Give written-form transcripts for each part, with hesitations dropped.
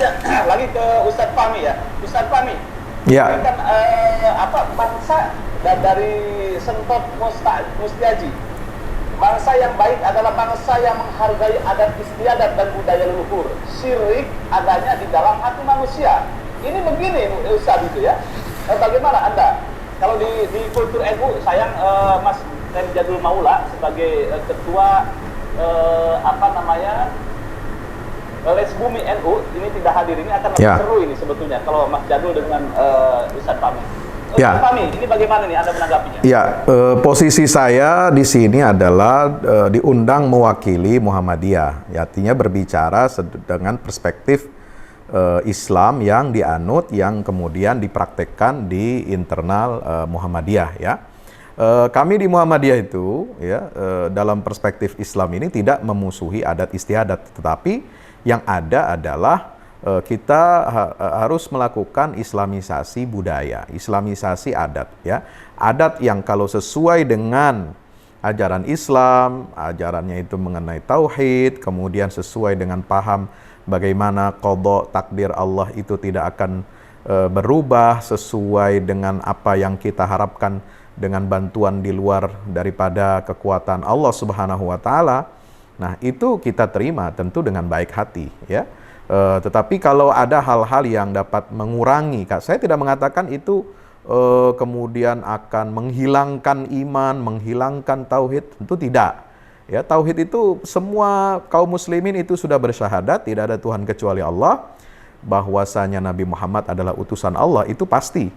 saja lagi ke Ustadz Fahmi ya. Ustadz Fahmi, Ya. ini kan bangsa dari Sentot Mustiaji. Bangsa yang baik adalah bangsa yang menghargai adat istiadat dan budaya leluhur. Syirik adanya di dalam hati manusia. Ini begini Ustadz itu ya. Bagaimana Anda? Kalau di kultur NU, sayang Mas Jadul Maula sebagai ketua Les Bumi NU ini tidak hadir, ini akan lebih seru ini sebetulnya kalau Mas Jadul dengan Ustadz Fahmi. Ustadz Fahmi, ini bagaimana nih Anda menanggapinya? Ya, posisi saya di sini adalah diundang mewakili Muhammadiyah, artinya berbicara dengan perspektif Islam yang dianut, yang kemudian dipraktekkan di internal Muhammadiyah ya. Kami di Muhammadiyah itu ya dalam perspektif Islam ini tidak memusuhi adat istiadat, tetapi yang ada adalah kita harus melakukan islamisasi budaya, islamisasi adat ya. Adat yang kalau sesuai dengan ajaran Islam, ajarannya itu mengenai tauhid, kemudian sesuai dengan paham bagaimana qadha takdir Allah itu tidak akan berubah sesuai dengan apa yang kita harapkan dengan bantuan di luar daripada kekuatan Allah Subhanahu wa taala. Nah, itu kita terima tentu dengan baik hati ya. Tetapi kalau ada hal-hal yang dapat mengurangi, saya tidak mengatakan itu kemudian akan menghilangkan iman, menghilangkan tauhid, tentu tidak. Ya, tauhid itu semua kaum muslimin itu sudah bersyahadat tidak ada Tuhan kecuali Allah, bahwasanya Nabi Muhammad adalah utusan Allah, itu pasti.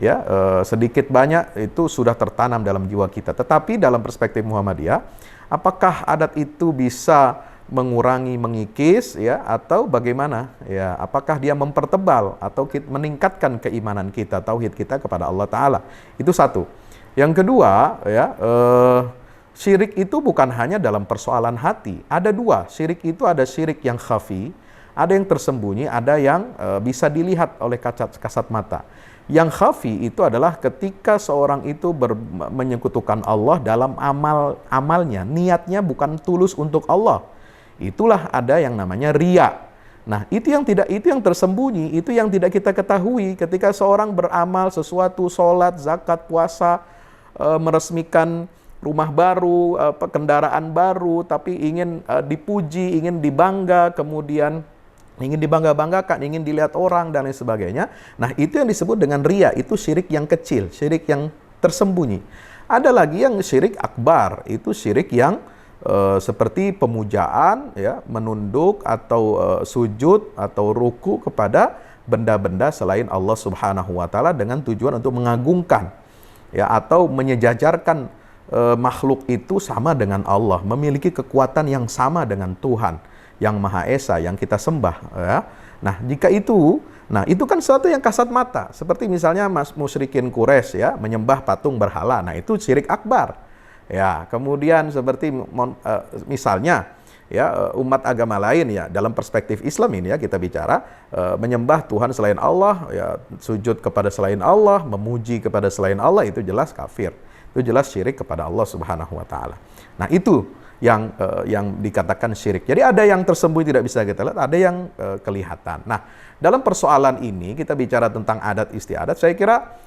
Ya, sedikit banyak itu sudah tertanam dalam jiwa kita. Tetapi dalam perspektif Muhammadiyah, apakah adat itu bisa mengurangi, mengikis ya, atau bagaimana ya? Apakah dia mempertebal atau meningkatkan keimanan kita, tauhid kita kepada Allah Ta'ala? Itu satu. Yang kedua ya, syirik itu bukan hanya dalam persoalan hati. Ada dua, syirik itu ada syirik yang khafi, ada yang tersembunyi, ada yang bisa dilihat oleh kasat mata. Yang khafi itu adalah ketika seorang itu menyekutukan Allah dalam amalnya, niatnya bukan tulus untuk Allah. Itulah ada yang namanya riya. Nah, itu yang tersembunyi, itu yang tidak kita ketahui ketika seorang beramal sesuatu, sholat, zakat, puasa, meresmikan rumah baru, kendaraan baru, tapi ingin dipuji, ingin dibangga, kemudian ingin dibangga-banggakan, ingin dilihat orang, dan lain sebagainya. Nah, itu yang disebut dengan riya, itu syirik yang kecil, syirik yang tersembunyi. Ada lagi yang syirik akbar, itu syirik yang seperti pemujaan, ya, menunduk atau sujud atau ruku kepada benda-benda selain Allah Subhanahu wa Ta'ala dengan tujuan untuk mengagungkan, ya, atau menyejajarkan makhluk itu sama dengan Allah, memiliki kekuatan yang sama dengan Tuhan yang Maha Esa yang kita sembah ya. Nah, jika itu, itu kan sesuatu yang kasat mata, seperti misalnya musyrikin Quraisy ya, menyembah patung berhala. Nah, itu syirik akbar. Ya, kemudian seperti misalnya ya umat agama lain ya, dalam perspektif Islam ini ya kita bicara menyembah Tuhan selain Allah, ya, sujud kepada selain Allah, memuji kepada selain Allah, itu jelas kafir. Itu jelas syirik kepada Allah Subhanahu wa Ta'ala. Nah, itu yang dikatakan syirik. Jadi ada yang tersembunyi tidak bisa kita lihat, ada yang kelihatan. Nah, dalam persoalan ini kita bicara tentang adat istiadat, saya kira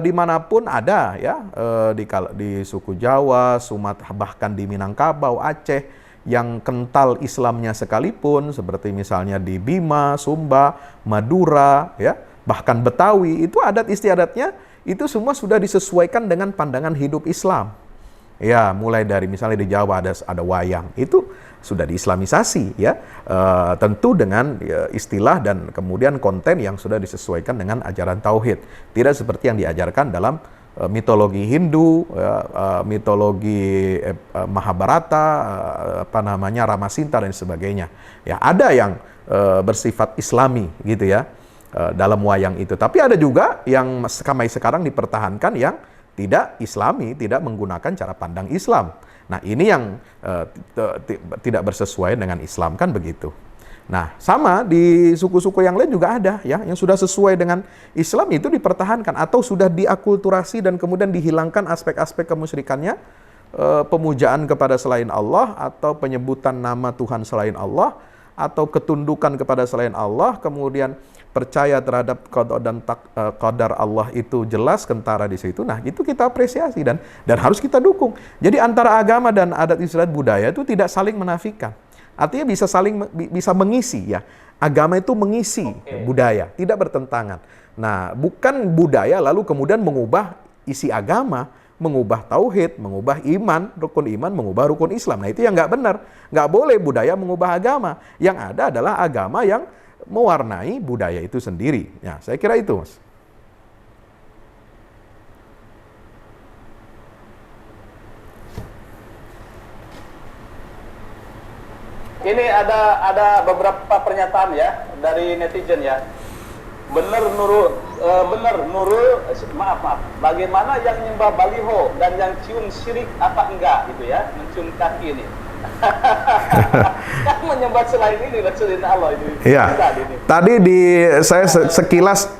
dimanapun ada ya, di suku Jawa, Sumatera, bahkan di Minangkabau, Aceh, yang kental Islamnya sekalipun, seperti misalnya di Bima, Sumba, Madura, ya, bahkan Betawi, itu adat istiadatnya itu semua sudah disesuaikan dengan pandangan hidup Islam. Ya, mulai dari misalnya di Jawa ada wayang, itu sudah diislamisasi ya, tentu dengan istilah dan kemudian konten yang sudah disesuaikan dengan ajaran tauhid. Tidak seperti yang diajarkan dalam mitologi Hindu, mitologi Mahabharata, Ramasinta dan sebagainya. Ya, ada yang bersifat Islami gitu ya dalam wayang itu. Tapi ada juga yang sekarang dipertahankan yang tidak Islami, tidak menggunakan cara pandang Islam. Nah, ini yang tidak bersesuaian dengan Islam, kan begitu. Nah, sama di suku-suku yang lain juga ada ya, yang sudah sesuai dengan Islam itu dipertahankan atau sudah diakulturasi dan kemudian dihilangkan aspek-aspek kemusyrikannya, pemujaan kepada selain Allah atau penyebutan nama Tuhan selain Allah, atau ketundukan kepada selain Allah, kemudian percaya terhadap qada dan qadar Allah itu jelas kentara di situ. Nah, itu kita apresiasi dan harus kita dukung. Jadi antara agama dan adat istiadat budaya itu tidak saling menafikan. Artinya bisa mengisi ya. Agama itu mengisi budaya, tidak bertentangan. Nah, bukan budaya lalu kemudian mengubah isi agama, mengubah tauhid, mengubah iman, mengubah rukun Islam. Nah, itu yang nggak benar. Nggak boleh budaya mengubah agama. Yang ada adalah agama yang mewarnai budaya itu sendiri. Ya, saya kira itu, Mas. Ini ada beberapa pernyataan ya dari netizen ya. Benar Nurul, maaf. Bagaimana yang nyembah baliho dan yang cium syirik apa enggak gitu ya, mencium kaki ini. Yang menyembah selain ini Rasulullah Allah itu. Iya. Tadi saya sekilas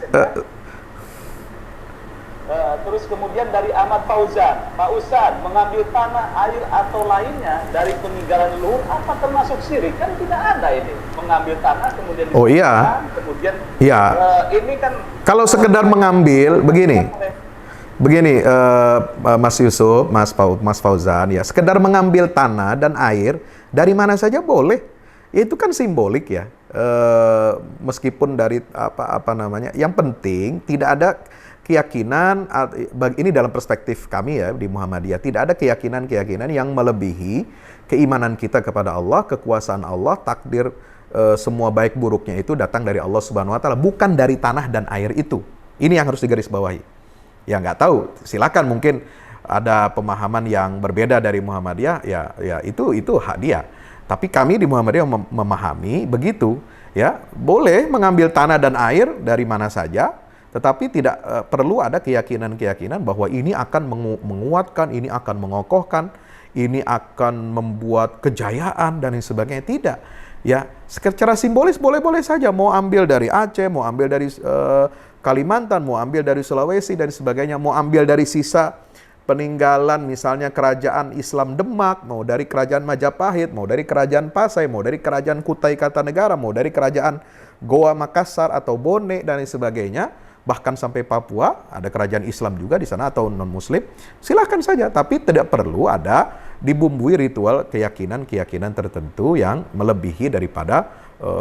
terus kemudian dari Ahmad Fauzan, Pak Ustadz, mengambil tanah, air atau lainnya dari peninggalan leluhur apa termasuk syirik? Kan tidak ada ini. Mengambil tanah kemudian kemudian ini kan kalau sekedar mengambil begini, Mas Yusuf, Mas Fauzan, ya sekedar mengambil tanah dan air dari mana saja boleh. Itu kan simbolik ya. Meskipun dari apa namanya, yang penting tidak ada keyakinan, ini dalam perspektif kami ya di Muhammadiyah, tidak ada keyakinan yang melebihi keimanan kita kepada Allah, kekuasaan Allah, takdir semua baik buruknya itu datang dari Allah Subhanahu wa taala, bukan dari tanah dan air itu. Ini yang harus digarisbawahi. Ya nggak tahu, silakan mungkin ada pemahaman yang berbeda dari Muhammadiyah, ya itu hak dia. Tapi kami di Muhammadiyah memahami begitu, ya boleh mengambil tanah dan air dari mana saja, tetapi tidak perlu ada keyakinan bahwa ini akan menguatkan, ini akan mengokohkan, ini akan membuat kejayaan dan sebagainya. Tidak. Ya, secara simbolis boleh-boleh saja, mau ambil dari Aceh, mau ambil dari Kalimantan, mau ambil dari Sulawesi dan sebagainya, mau ambil dari sisa peninggalan misalnya kerajaan Islam Demak, mau dari kerajaan Majapahit, mau dari kerajaan Pasai, mau dari kerajaan Kutai Kartanegara, mau dari kerajaan Goa Makassar atau Bone dan sebagainya, bahkan sampai Papua ada kerajaan Islam juga di sana atau non-Muslim, silakan saja, tapi tidak perlu ada dibumbui ritual keyakinan tertentu yang melebihi daripada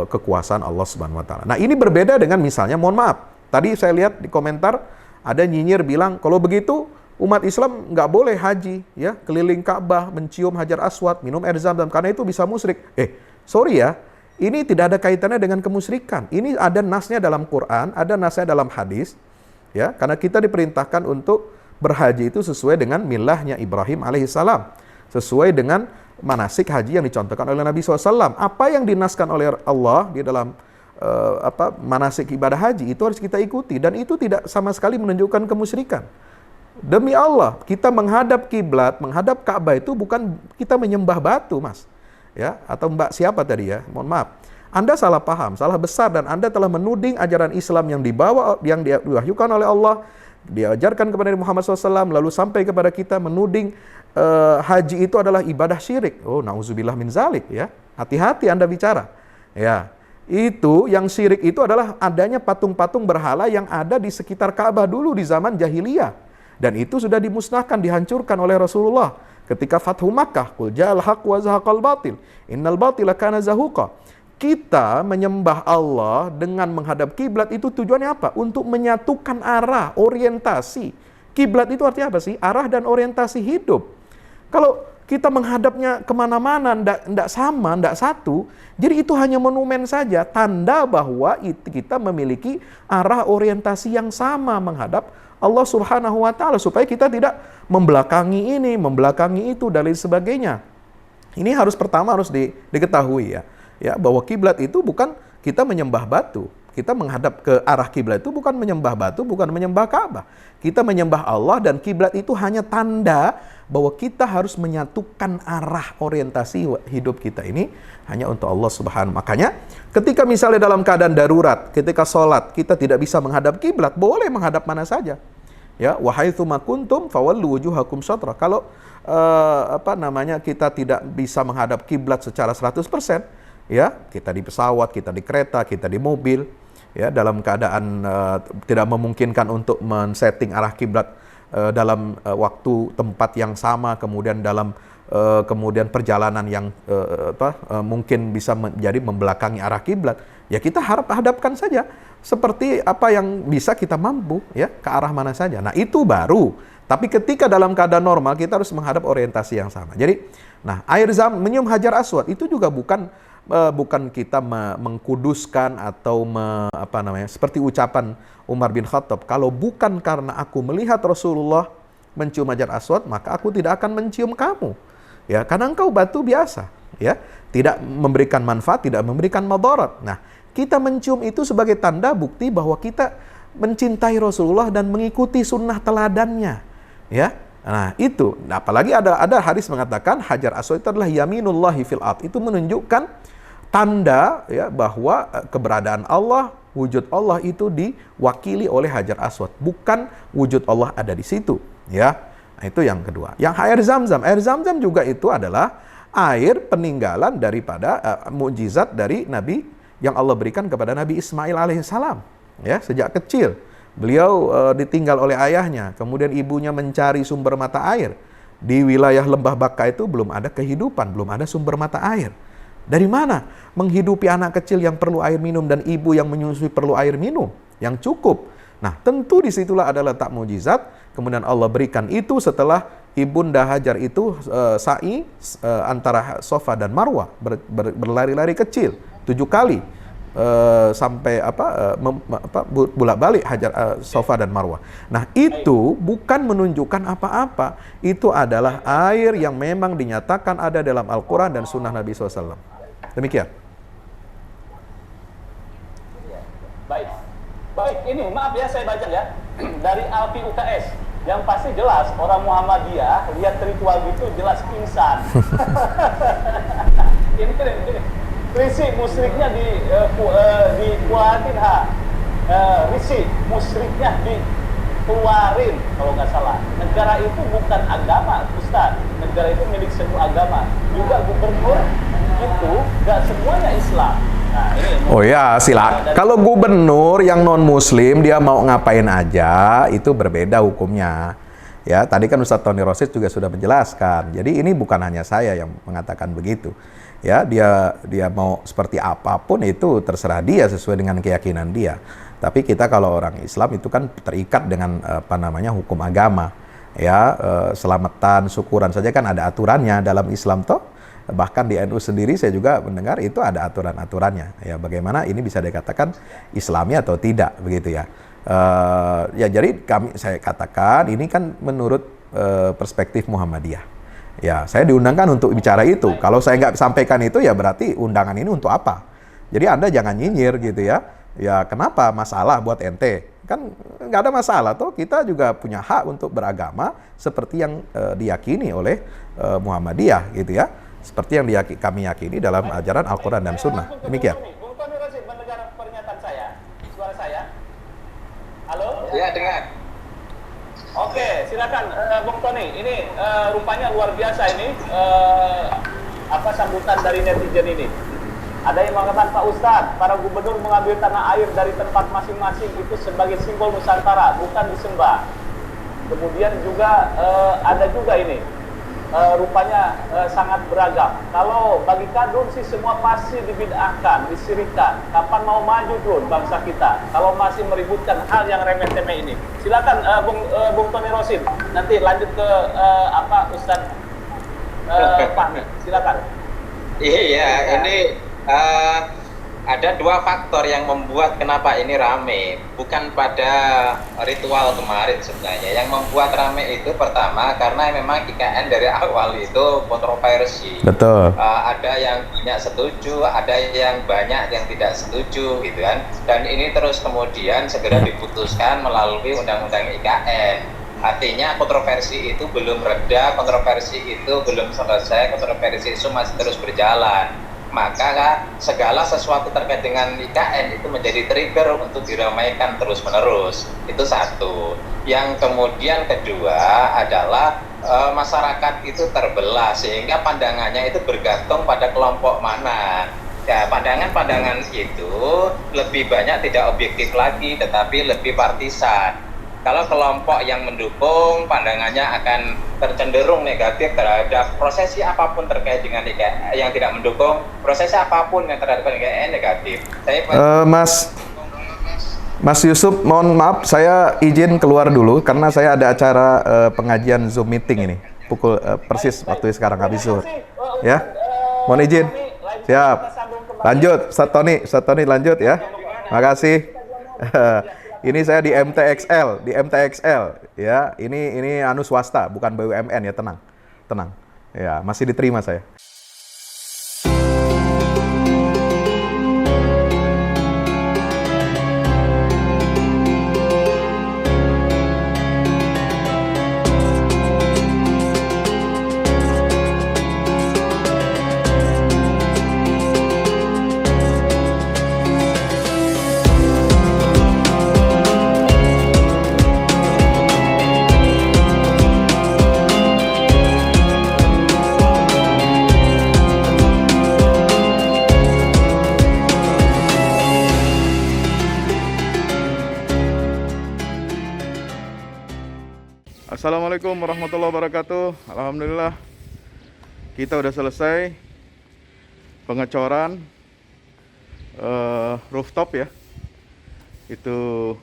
kekuasaan Allah Subhanahu wa taala. Nah, ini berbeda dengan misalnya, mohon maaf, tadi saya lihat di komentar ada nyinyir bilang kalau begitu umat Islam nggak boleh haji, ya, keliling Ka'bah, mencium Hajar Aswad, minum air Zam-Zam karena itu bisa musyrik. Sorry ya, ini tidak ada kaitannya dengan kemusyrikan. Ini ada nasnya dalam Quran, ada nasnya dalam hadis, ya, karena kita diperintahkan untuk berhaji itu sesuai dengan milahnya Ibrahim alaihissalam, sesuai dengan manasik haji yang dicontohkan oleh Nabi SAW. Apa yang dinaskan oleh Allah di dalam manasik ibadah haji itu harus kita ikuti, dan itu tidak sama sekali menunjukkan kemusyrikan. Demi Allah, kita menghadap kiblat, menghadap Ka'bah itu bukan kita menyembah batu, Mas. Ya, atau Mbak siapa tadi ya? Mohon maaf. Anda salah paham, salah besar, dan Anda telah menuding ajaran Islam yang diwahyukan oleh Allah, diajarkan kepada Nabi Muhammad SAW, lalu sampai kepada kita menuding haji itu adalah ibadah syirik. Oh, na'udzubillah min zalik, ya. Hati-hati Anda bicara. Ya. Itu yang syirik itu adalah adanya patung-patung berhala yang ada di sekitar Ka'bah dulu di zaman jahiliyah. Dan itu sudah dimusnahkan, dihancurkan oleh Rasulullah ketika Fathu Makkah. Qul ja'al haq wa zahaqal batil. Innal batila kana zahuqa. Kita menyembah Allah dengan menghadap kiblat itu tujuannya apa? Untuk menyatukan arah, orientasi. Kiblat itu artinya apa sih? Arah dan orientasi hidup. Kalau kita menghadapnya kemana-mana, ndak sama, ndak satu, jadi itu hanya monumen saja, tanda bahwa kita memiliki arah orientasi yang sama menghadap Allah Subhanahu wa taala, supaya kita tidak membelakangi ini, membelakangi itu dan lain sebagainya. Ini pertama harus diketahui ya, bahwa kiblat itu bukan kita menyembah batu. Kita menghadap ke arah kiblat itu bukan menyembah batu, bukan menyembah Ka'bah. Kita menyembah Allah, dan kiblat itu hanya tanda bahwa kita harus menyatukan arah orientasi hidup kita ini hanya untuk Allah Subhanahu. Makanya ketika misalnya dalam keadaan darurat, ketika sholat kita tidak bisa menghadap kiblat, boleh menghadap mana saja. Ya, wa haitsu ma kuntum fawallu wujuhakum syatra. Kalau kita tidak bisa menghadap kiblat secara 100%, ya, kita di pesawat, kita di kereta, kita di mobil, ya, dalam keadaan tidak memungkinkan untuk men-setting arah kiblat dalam waktu tempat yang sama, kemudian dalam kemudian perjalanan yang mungkin bisa menjadi membelakangi arah kiblat, ya kita hadapkan saja seperti apa yang bisa kita mampu, ya, ke arah mana saja. Nah, itu baru. Tapi ketika dalam keadaan normal kita harus menghadap orientasi yang sama. Jadi, nah, menyium Hajar Aswad itu juga bukan kita mengkuduskan atau seperti ucapan Umar bin Khattab, kalau bukan karena aku melihat Rasulullah mencium Hajar Aswad, maka aku tidak akan mencium kamu. Ya, karena engkau batu biasa, ya, tidak memberikan manfaat, tidak memberikan madarat. Nah, kita mencium itu sebagai tanda bukti bahwa kita mencintai Rasulullah dan mengikuti sunnah teladannya. Ya, nah itu, apalagi ada hadis mengatakan Hajar Aswad itu adalah yaminullahi fil ard. Itu menunjukkan tanda, ya, bahwa keberadaan Allah, wujud Allah itu diwakili oleh Hajar Aswad, bukan wujud Allah ada di situ. Ya, nah, itu yang kedua. Yang air Zamzam juga itu adalah air peninggalan daripada mukjizat dari Nabi yang Allah berikan kepada Nabi Ismail alaihissalam. Ya, sejak kecil beliau ditinggal oleh ayahnya, kemudian ibunya mencari sumber mata air. Di wilayah lembah Baka itu belum ada kehidupan, belum ada sumber mata air. Dari mana menghidupi anak kecil yang perlu air minum dan ibu yang menyusui perlu air minum yang cukup? Nah, tentu disitulah ada letak mukjizat. Kemudian Allah berikan itu setelah Ibunda Hajar itu sa'i antara Safa dan Marwah, berlari-lari kecil 7 kali. Sampai bolak-balik Hajar Safa dan Marwah. Nah, itu bukan menunjukkan apa-apa. Itu adalah air yang memang dinyatakan ada dalam Al-Quran dan Sunnah Nabi SAW. Demikian. Baik, ini maaf ya saya baca ya dari Alfi UKS. Yang pasti jelas orang Muhammadiyah lihat ritual gitu jelas pingsan. Ini. Risi musyriknya dikuatin risi musyriknya dikeluarin kalau nggak salah. Negara itu bukan agama, Ustaz. Negara itu milik semua agama. Juga gubernur itu nggak semuanya Islam. Nah, ini oh ya, silakan. Kalau gubernur yang non Muslim dia mau ngapain aja itu berbeda hukumnya. Ya, tadi kan Ustadz Tony Rosid juga sudah menjelaskan. Jadi ini bukan hanya saya yang mengatakan begitu. Ya, dia mau seperti apapun itu terserah dia sesuai dengan keyakinan dia. Tapi kita kalau orang Islam itu kan terikat dengan hukum agama. Ya, selamatan, syukuran saja kan ada aturannya dalam Islam toh. Bahkan di NU sendiri saya juga mendengar itu ada aturan-aturannya. Ya, bagaimana ini bisa dikatakan Islami atau tidak begitu ya. Ya, jadi saya katakan ini kan menurut perspektif Muhammadiyah. Ya, saya diundangkan untuk bicara itu. Kalau saya nggak sampaikan itu, ya berarti undangan ini untuk apa? Jadi Anda jangan nyinyir gitu ya. Ya, kenapa masalah buat ente? Kan nggak ada masalah toh. Kita juga punya hak untuk beragama seperti yang diyakini oleh Muhammadiyah gitu ya. Seperti yang kami yakini dalam ajaran Al-Quran dan Sunnah. Demikian. Bung Tony Rosid mendengar pernyataan saya, suara saya. Halo? Ya, dengar. Oke, silakan Bung Tony. Ini rupanya luar biasa ini sambutan dari netizen ini. Ada yang mengatakan, Pak Ustadz, para gubernur mengambil tanah air dari tempat masing-masing itu sebagai simbol Nusantara, bukan disembah. Kemudian juga ada juga ini, rupanya sangat beragam. Kalau bagi kadun sih semua pasti dibid'ahkan, disirikkan. Kapan mau maju Dun bangsa kita? Kalau masih meributkan hal yang remeh-temeh ini. Silakan Bung Tony Rosid. Nanti lanjut ke Ustadz Fahmi. Silakan. Iya, ini ada dua faktor yang membuat kenapa ini rame. Bukan pada ritual kemarin sebenarnya. Yang membuat rame itu pertama karena memang IKN dari awal itu kontroversi. Betul. Ada yang banyak setuju, ada yang banyak yang tidak setuju gitu kan. Dan ini terus kemudian segera diputuskan melalui undang-undang IKN. Artinya kontroversi itu belum reda, kontroversi itu belum selesai, kontroversi itu masih terus berjalan. Maka segala sesuatu terkait dengan IKN itu menjadi trigger untuk diramaikan terus-menerus. Itu satu. Yang kemudian kedua adalah masyarakat itu terbelah sehingga pandangannya itu bergantung pada kelompok mana. Ya, pandangan-pandangan itu lebih banyak tidak objektif lagi, tetapi lebih partisan. Kalau kelompok yang mendukung, pandangannya akan tercenderung negatif terhadap prosesi apapun terkait dengan IKN. Yang tidak mendukung, prosesi apapun yang terhadap IKN negatif. Mas Yusuf, mohon maaf, saya izin keluar dulu karena saya ada acara pengajian Zoom meeting ini. Pukul persis waktu sekarang habis zuhur. Ya, mohon izin. Siap. Lanjut, Ustaz Tony lanjut ya. Makasih. Ini saya di MTXL ya. Ini anu swasta, bukan BUMN ya, tenang. Ya, masih diterima saya. Assalamualaikum warahmatullahi wabarakatuh. Alhamdulillah kita udah selesai pengecoran rooftop ya. Itu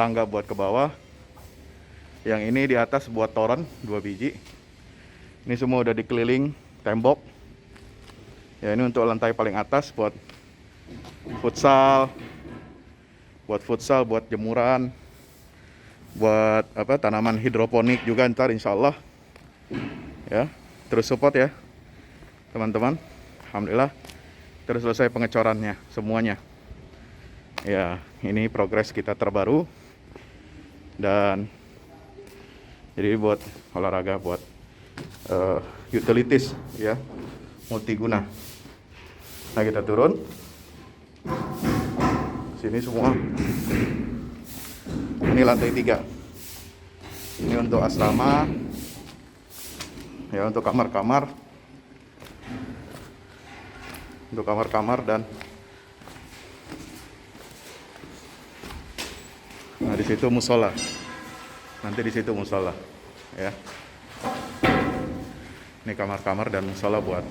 tangga buat ke bawah. Yang ini di atas buat toren 2 biji. Ini semua udah dikeliling tembok. Ya, ini untuk lantai paling atas buat futsal, buat jemuran, buat tanaman hidroponik juga ntar insya Allah ya. Terus support ya teman-teman. Alhamdulillah terus selesai pengecorannya semuanya ya. Ini progres kita terbaru dan jadi buat olahraga, buat utilities ya, multiguna. Nah, kita turun sini semua. Ini lantai 3. Ini untuk asrama. Ya, untuk kamar-kamar. Untuk kamar-kamar dan nah, di situ musola. Nanti di situ musola, ya. Ini kamar-kamar dan musola buat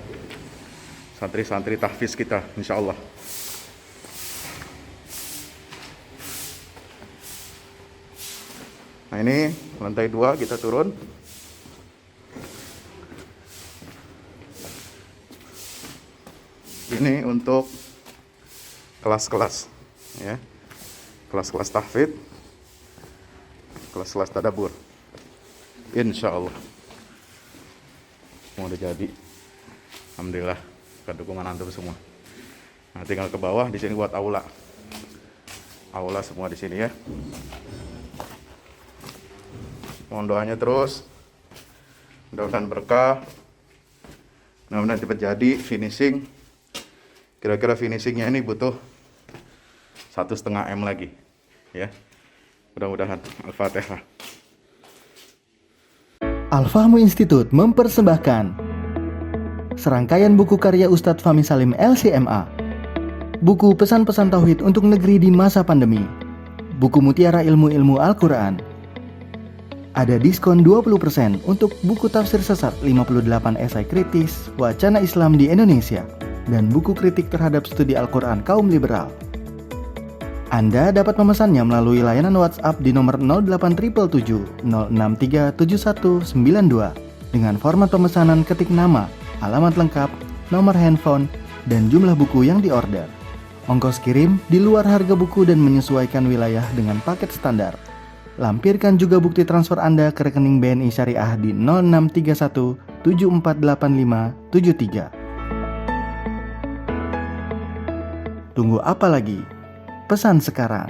santri-santri tahfiz kita, insya Allah. Nah, ini lantai 2 kita turun. Ini untuk kelas-kelas ya. Kelas-kelas tahfidz, kelas-kelas tadabbur. Insya Allah mau udah jadi. Alhamdulillah berkat dukungan antum semua. Nah, tinggal ke bawah, di sini buat aula. Aula semua di sini ya. Mohon doanya terus, mudah-mudahan berkah, mudah-mudahan cepat jadi finishing. Kira-kira finishingnya ini butuh 1,5 M lagi, ya. Mudah-mudahan. Al-Fatihah. Al-Fahmu Institute mempersembahkan serangkaian buku karya Ustadz Fahmi Salim LCMA. Buku pesan-pesan tauhid untuk negeri di masa pandemi. Buku mutiara ilmu-ilmu Al-Quran. Ada diskon 20% untuk buku tafsir sesat 58 esai kritis wacana Islam di Indonesia dan buku kritik terhadap studi Al-Quran kaum liberal. Anda dapat memesannya melalui layanan WhatsApp di nomor 0877 063 7192 dengan format pemesanan ketik nama, alamat lengkap, nomor handphone, dan jumlah buku yang diorder. Ongkos kirim di luar harga buku dan menyesuaikan wilayah dengan paket standar. Lampirkan juga bukti transfer Anda ke rekening BNI Syariah di 0631 748573. Tunggu apa lagi? Pesan sekarang.